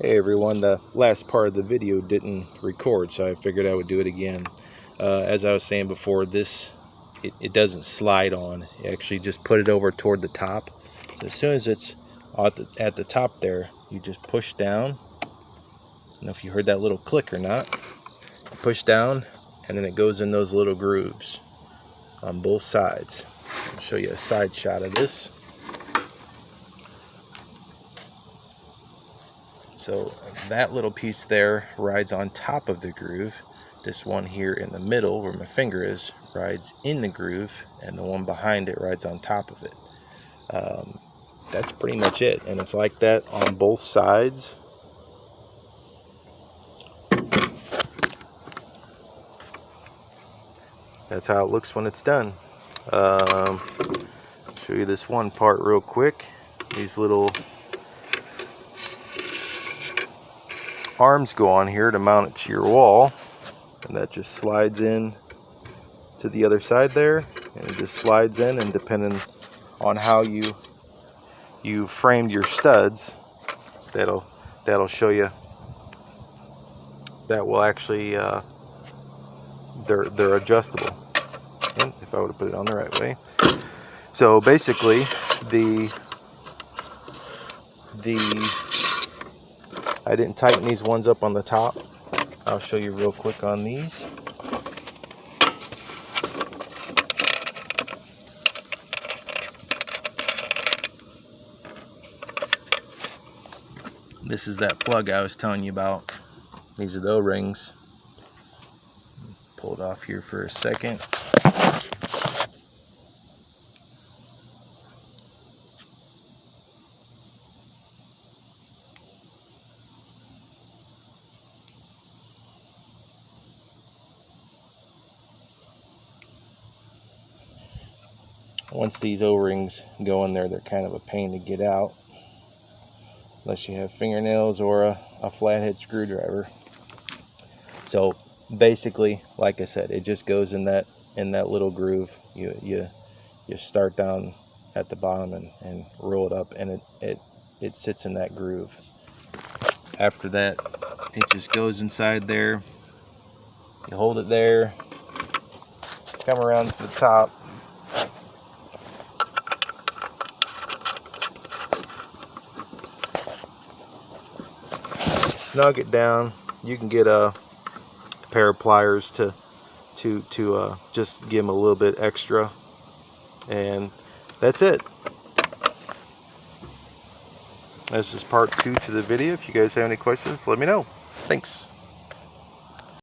Hey everyone, the last part of the video didn't record, so I figured I would do it again. As I was saying before, it doesn't slide on. You actually just put it over toward the top. So as soon as it's at the top there, you just push down. I don't know if you heard that little click or not. Push down, and then it goes in those little grooves on both sides. I'll show you a side shot of this. So that little piece there rides on top of the groove. This one here in the middle, where my finger is, rides in the groove, and the one behind it rides on top of it. That's pretty much it, and it's like that on both sides. That's how it looks when it's done. I'll show you this one part real quick. These little arms go on here to mount it to your wall, and that just slides in to the other side there, and it just slides in, and depending on how you framed your studs, that'll show you that will actually they're adjustable. And if I would have put it on the right way. So basically I didn't tighten these ones up on the top. I'll show you real quick on these. This is that plug I was telling you about. These are the O-rings. Pull it off here for a second. Once these O-rings go in there, they're kind of a pain to get out, unless you have fingernails or a flathead screwdriver. So basically, like I said, it just goes in that little groove. You start down at the bottom and roll it up, and it sits in that groove. After that, it just goes inside there. You hold it there, come around to the top, snug it down. You can get a pair of pliers to just give them a little bit extra, and that's it. This is part 2 to the video. If you guys have any questions, let me know. Thanks.